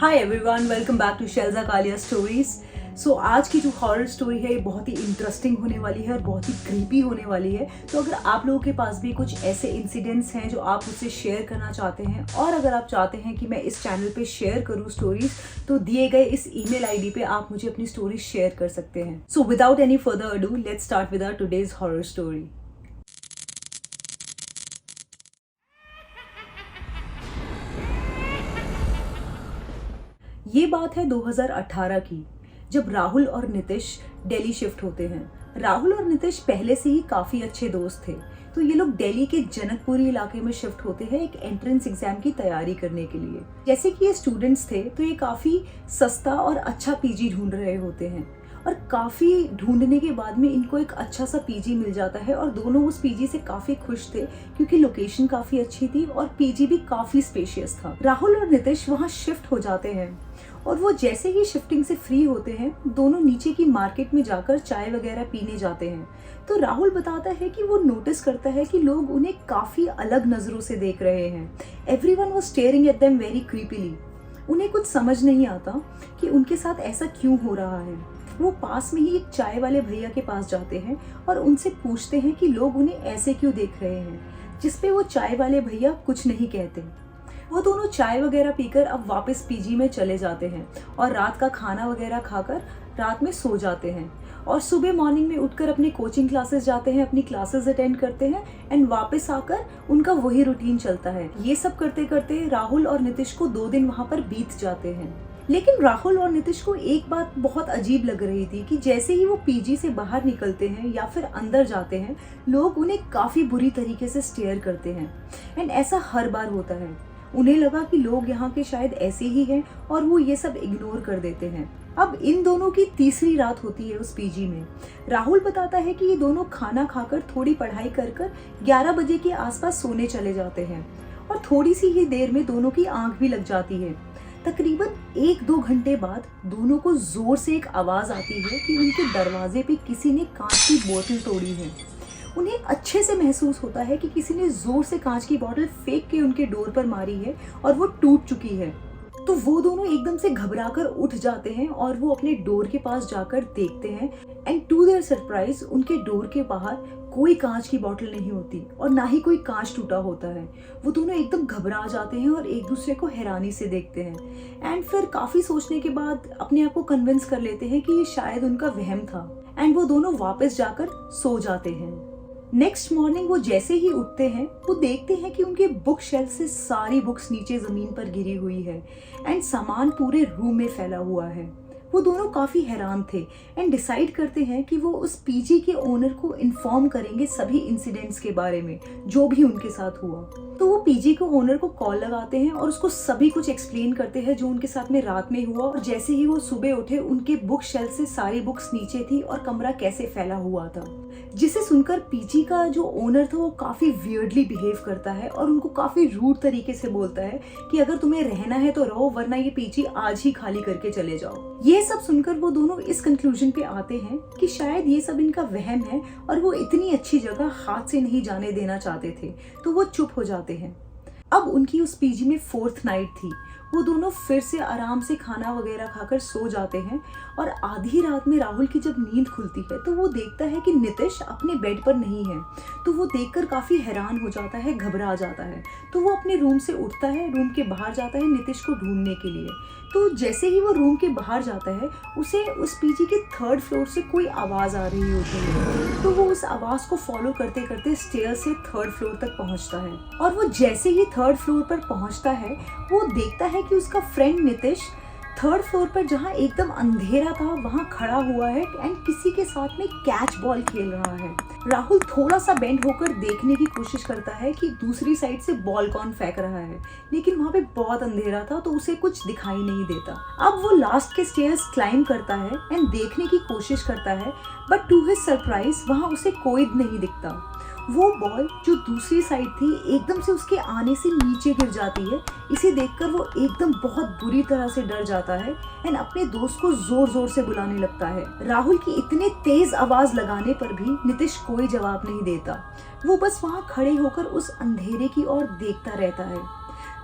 Hi everyone, welcome back to Shailja Kalia stories. So आज की जो हॉरर स्टोरी है ये बहुत ही इंटरेस्टिंग होने वाली है और बहुत ही क्रीपी होने वाली है। तो अगर आप लोगों के पास भी कुछ ऐसे इंसिडेंट्स हैं जो आप मुझसे शेयर करना चाहते हैं और अगर आप चाहते हैं कि मैं इस चैनल पे शेयर करूं स्टोरीज, तो दिए गए इस ईमेल आईडी पे आप मुझे अपनी स्टोरी शेयर कर सकते हैं। So without any further ado, let's start with our today's horror story. ये बात है 2018 की, जब राहुल और नितिश दिल्ली शिफ्ट होते हैं। राहुल और नितिश पहले से ही काफी अच्छे दोस्त थे, तो ये लोग दिल्ली के जनकपुरी इलाके में शिफ्ट होते हैं एक एंट्रेंस एग्जाम की तैयारी करने के लिए। जैसे कि ये स्टूडेंट्स थे तो ये काफी सस्ता और अच्छा पीजी ढूंढ रहे होते हैं और काफी ढूंढने के बाद में इनको एक अच्छा सा पीजी मिल जाता है और दोनों उस पीजी से काफी खुश थे क्योंकि लोकेशन काफी अच्छी थी और पीजी भी काफी स्पेशियस था। राहुल और नितिश वहाँ शिफ्ट हो जाते हैं और वो जैसे ही शिफ्टिंग से फ्री होते हैं दोनों नीचे की मार्केट में जाकर चाय वगैरह पीने जाते हैं। तो राहुल बताता है कि वो नोटिस करता है कि लोग उन्हें काफी अलग नजरों से देख रहे हैं। Everyone was staring at them very creepily. उन्हें कुछ समझ नहीं आता कि उनके साथ ऐसा क्यों हो रहा है। वो पास में ही एक चाय वाले भैया के पास जाते हैं और उनसे पूछते हैं कि लोग उन्हें ऐसे क्यों देख रहे हैं, जिसपे वो चाय वाले भैया कुछ नहीं कहते। वो दोनों चाय वगैरह पीकर अब वापस पीजी में चले जाते हैं और रात का खाना वगैरह खाकर रात में सो जाते हैं और सुबह मॉर्निंग में उठकर अपनी कोचिंग क्लासेस जाते हैं, अपनी क्लासेस अटेंड करते हैं एंड वापस आकर उनका वही रूटीन चलता है। ये सब करते करते राहुल और नितिश को 2 दिन वहाँ पर बीत जाते हैं। लेकिन राहुल और नितिश को एक बात बहुत अजीब लग रही थी कि जैसे ही वो पीजी से बाहर निकलते हैं या फिर अंदर जाते हैं, लोग उन्हें काफी बुरी तरीके से स्टेयर करते हैं एंड ऐसा हर बार होता है। उन्हें लगा कि लोग यहाँ के शायद ऐसे ही हैं और वो ये सब इग्नोर कर देते हैं। अब इन दोनों की तीसरी रात होती है उस पीजी में। राहुल बताता है कि ये दोनों खाना खाकर थोड़ी पढ़ाई कर 11 बजे के आसपास सोने चले जाते हैं और थोड़ी सी ही देर में दोनों की आंख भी लग जाती है। तकरीबन 1-2 घंटे बाद दोनों को जोर से एक आवाज आती है कि उनके दरवाजे पे किसी ने कांच की बोतल तोड़ी है। उन्हें अच्छे से महसूस होता है कि किसी ने जोर से कांच की बोतल फेंक के उनके डोर पर मारी है और वो टूट चुकी है। तो वो दोनों एकदम से घबराकर उठ जाते हैं और वो अपने डोर के पास जाकर देखते हैं एंड टू देयर सरप्राइज उनके डोर के बाहर कोई कांच की बोतल नहीं होती और ना ही कोई कांच टूटा होता है। वो दोनों एकदम घबरा जाते हैं और एक दूसरे को हैरानी से देखते हैं एंड फिर काफी सोचने के बाद अपने आप को कन्विंस कर लेते हैं कि ये शायद उनका वहम था एंड वो दोनों वापस जाकर सो जाते हैं। नेक्स्ट मॉर्निंग वो जैसे ही उठते हैं वो देखते हैं कि उनके बुक शेल्फ से सारी बुक्स नीचे जमीन पर गिरी हुई है एंड सामान पूरे रूम में फैला हुआ है। वो दोनों काफी हैरान थे एंड डिसाइड करते हैं कि वो उस पीजी के ओनर को इन्फॉर्म करेंगे सभी इंसिडेंट्स के बारे में जो भी उनके साथ हुआ। तो वो पीजी के ओनर को कॉल लगाते हैं और उसको सभी कुछ एक्सप्लेन करते हैं जो उनके साथ में रात में हुआ और जैसे ही वो सुबह उठे उनके बुक शेल्फ से सारी बुक्स नीचे थी और कमरा कैसे फैला हुआ था। जिसे सुनकर पीजी का जो ओनर था वो काफी वियर्डली बिहेव करता है और उनको काफी रूड तरीके से बोलता है कि अगर तुम्हें रहना है तो रहो, वरना ये पीजी आज ही खाली करके चले जाओ। ये सब सुनकर वो दोनों इस कंक्लूजन पे आते हैं कि शायद ये सब इनका वहम है और वो इतनी अच्छी जगह हाथ से नहीं जाने देना चाहते थे, तो वो चुप हो जाते हैं। अब उनकी उस पीजी में 4th नाइट थी। वो दोनों फिर से आराम से खाना वगैरह खाकर सो जाते हैं और आधी रात में राहुल की जब नींद खुलती है तो वो देखता है कि नितिश अपने बेड पर नहीं है। तो वो देखकर काफी हैरान हो जाता है, घबरा जाता है। तो वो अपने रूम से उठता है, रूम के बाहर जाता है नितिश को ढूंढने के लिए। तो जैसे ही वो रूम के बाहर जाता है उसे उस पीजी के 3rd फ्लोर से कोई आवाज आ रही होती है। तो वो उस आवाज को फॉलो करते करते स्टेयर से 3rd फ्लोर तक पहुंचता है और वो जैसे ही 3rd फ्लोर पर पहुंचता है वो देखता है कि उसका फ्रेंड नितिश 3rd फ्लोर पर जहाँ एकदम अंधेरा था वहाँ खड़ा हुआ है एंड किसी के साथ में कैच बॉल खेल रहा है। राहुल थोड़ा सा बेंड होकर देखने की कोशिश करता है कि दूसरी साइड से बॉल कौन फेंक रहा है, लेकिन वहाँ पे बहुत अंधेरा था तो उसे कुछ दिखाई नहीं देता। अब वो लास्ट के स्टेयर्स क्लाइंब करता है एंड देखने की कोशिश करता है, बट टू हिज सरप्राइज वहाँ उसे कोई नहीं दिखता। वो बॉल जो दूसरी साइड थी एकदम से उसके आने से नीचे गिर जाती है। इसे देखकर वो एकदम बहुत बुरी तरह से डर जाता है एंड अपने दोस्त को जोर जोर से बुलाने लगता है। राहुल की इतने तेज आवाज लगाने पर भी नितिश कोई जवाब नहीं देता। वो बस वहाँ खड़े होकर उस अंधेरे की ओर देखता रहता है।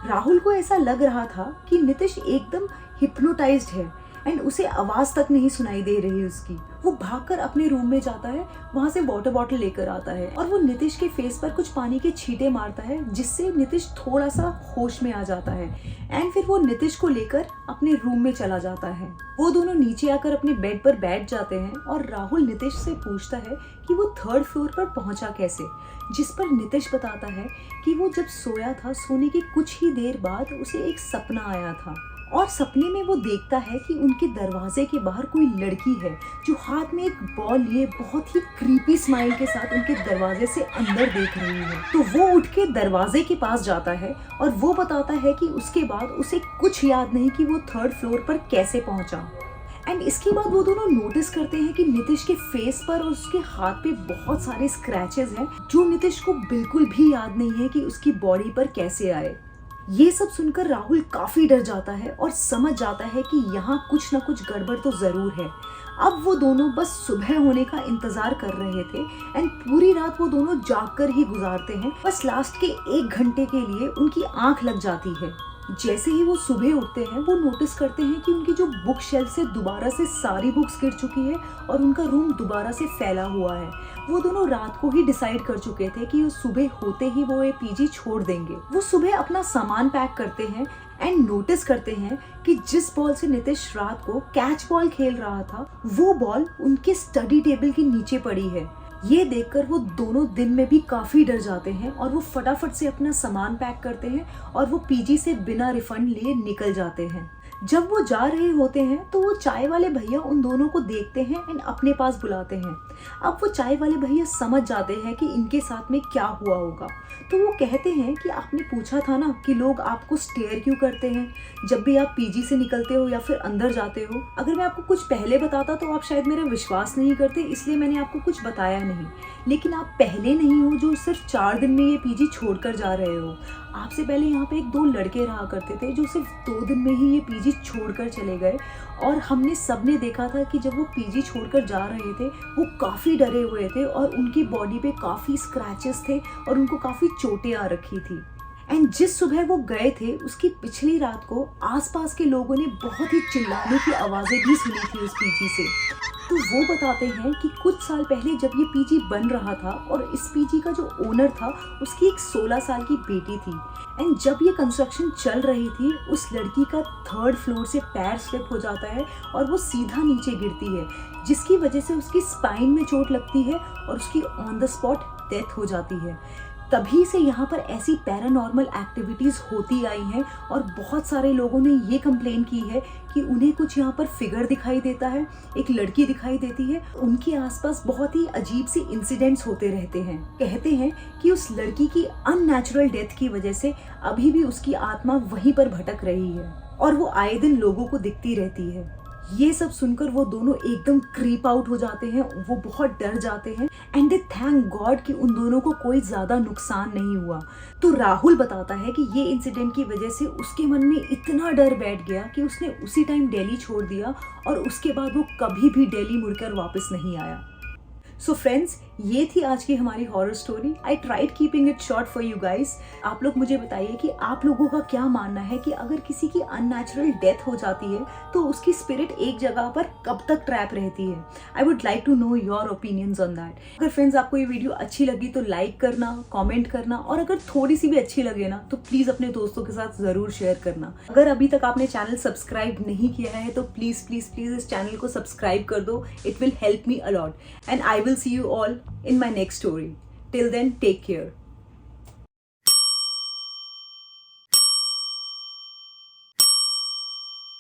राहुल को ऐसा लग रहा था कि नितिश एकदम हिप्नोटाइज्ड है एंड उसे आवाज तक नहीं सुनाई दे रही उसकी। वो भागकर अपने रूम में जाता है, वहां से वाटर बॉटल लेकर आता है और वो नितिश के फेस पर कुछ पानी के छींटे मारता है, जिससे नितिश थोड़ा सा होश में आ जाता है एंड फिर वो नितिश को लेकर अपने रूम में चला जाता है। वो दोनों नीचे आकर अपने बेड पर बैठ जाते हैं और राहुल नितिश से पूछता है कि वो 3rd फ्लोर पर पहुंचा कैसे, जिस पर नितिश बताता है कि वो जब सोया था, सोने के कुछ ही देर बाद उसे एक सपना आया था और सपने में वो देखता है कि उनके दरवाजे के बाहर कोई लड़की है जो हाथ में एक बॉल लिए बहुत ही क्रीपी स्माइल के साथ उनके दरवाजे से अंदर देख रही है। तो वो उठ के दरवाजे के पास जाता है और वो बताता है कि उसके बाद उसे कुछ याद नहीं कि वो 3rd फ्लोर पर कैसे पहुंचा। एंड इसके बाद वो दोनों नोटिस करते हैं कि नितिश के फेस पर और उसके हाथ पे बहुत सारे स्क्रैचेस हैं, जो नितिश को बिल्कुल भी याद नहीं है कि उसकी बॉडी पर कैसे आए। ये सब सुनकर राहुल काफी डर जाता है और समझ जाता है कि यहाँ कुछ ना कुछ गड़बड़ तो जरूर है। अब वो दोनों बस सुबह होने का इंतजार कर रहे थे एंड पूरी रात वो दोनों जागकर ही गुजारते हैं। बस लास्ट के 1 घंटे के लिए उनकी आंख लग जाती है। जैसे ही वो सुबह उठते हैं वो नोटिस करते हैं कि उनकी जो बुक शेल्फ से दोबारा से सारी बुक्स गिर चुकी है और उनका रूम दोबारा से फैला हुआ है। वो दोनों रात को ही डिसाइड कर चुके थे कि सुबह होते ही वो ये पीजी छोड़ देंगे। वो सुबह अपना सामान पैक करते हैं एंड नोटिस करते हैं कि जिस बॉल से नितिश रात को कैच बॉल खेल रहा था, वो बॉल उनके स्टडी टेबल के नीचे पड़ी है। ये देखकर वो दोनों दिन में भी काफी डर जाते हैं और वो फटाफट से अपना सामान पैक करते हैं और वो पीजी से बिना रिफंड लिए निकल जाते हैं। जब वो जा रहे होते हैं तो वो चाय वाले भैया उन दोनों को देखते हैं एंड अपने पास बुलाते हैं। अब वो चाय वाले भैया समझ जाते हैं कि इनके साथ में क्या हुआ होगा, तो वो कहते हैं कि आपने पूछा था ना कि लोग आपको स्टेयर क्यों करते हैं जब भी आप पीजी से निकलते हो या फिर अंदर जाते हो। अगर मैं आपको कुछ पहले बताता तो आप शायद मेरा विश्वास नहीं करते, इसलिए मैंने आपको कुछ बताया नहीं। लेकिन आप पहले नहीं हो जो सिर्फ 4 दिन में ये पीजी छोड़कर जा रहे हो। आपसे पहले यहाँ पे 2 लड़के रहा करते थे जो सिर्फ 2 दिन में ही ये पीजी छोड़कर चले गए और हमने सबने देखा था कि जब वो पीजी छोड़कर जा रहे थे वो काफ़ी डरे हुए थे और उनकी बॉडी पे काफ़ी स्क्रैचेस थे और उनको काफ़ी चोटें आ रखी थी। एंड जिस सुबह वो गए थे उसकी पिछली रात को आसपास के लोगों ने बहुत ही चिल्लाने की आवाज़ें भी सुनी थी उस पीजी से। तो वो बताते हैं कि कुछ साल पहले जब ये पीजी बन रहा था और इस पीजी का जो ओनर था उसकी एक 16 साल की बेटी थी एंड जब ये कंस्ट्रक्शन चल रही थी उस लड़की का 3rd फ्लोर से पैर स्लिप हो जाता है और वो सीधा नीचे गिरती है, जिसकी वजह से उसकी स्पाइन में चोट लगती है और उसकी ऑन द स्पॉट डेथ हो जाती है। तभी से यहाँ पर ऐसी पैरानॉर्मल एक्टिविटीज़ होती आई हैं और बहुत सारे लोगों ने ये कंप्लेन की है कि उन्हें कुछ यहाँ पर फिगर दिखाई देता है, एक लड़की दिखाई देती है, उनके आसपास बहुत ही अजीब सी इंसिडेंट्स होते रहते हैं। कहते हैं कि उस लड़की की अननेचुरल डेथ की वजह से अभी भी उसकी आत्मा वहीं पर भटक रही है और वो आए दिन लोगों को दिखती रहती है। ये सब सुनकर वो दोनों एकदम क्रीप आउट हो जाते हैं, वो बहुत डर जाते हैं एंड दे थैंक गॉड कि उन दोनों को कोई ज़्यादा नुकसान नहीं हुआ। तो राहुल बताता है कि ये इंसिडेंट की वजह से उसके मन में इतना डर बैठ गया कि उसने उसी टाइम दिल्ली छोड़ दिया और उसके बाद वो कभी भी दिल्ली मुड़कर वापस नहीं आया। सो फ्रेंड्स, ये थी आज की हमारी horror story. I tried keeping it short for you guys. आप लोग मुझे बताइए कि आप लोगों का क्या मानना है कि अगर किसी की अननेचुरल डेथ हो जाती है तो उसकी स्पिरिट एक जगह पर कब तक ट्रैप रहती है। I would like to know your opinions on that. अगर फ्रेंड्स आपको ये वीडियो अच्छी लगी तो लाइक करना, कॉमेंट करना और अगर थोड़ी सी भी अच्छी लगे ना तो प्लीज़ अपने दोस्तों के साथ ज़रूर शेयर करना। अगर अभी तक आपने चैनल सब्सक्राइब नहीं किया है तो प्लीज़ प्लीज़ प्लीज़ इस चैनल को सब्सक्राइब कर दो। It will help me a lot and I will see you all in my next story. Till then, take care.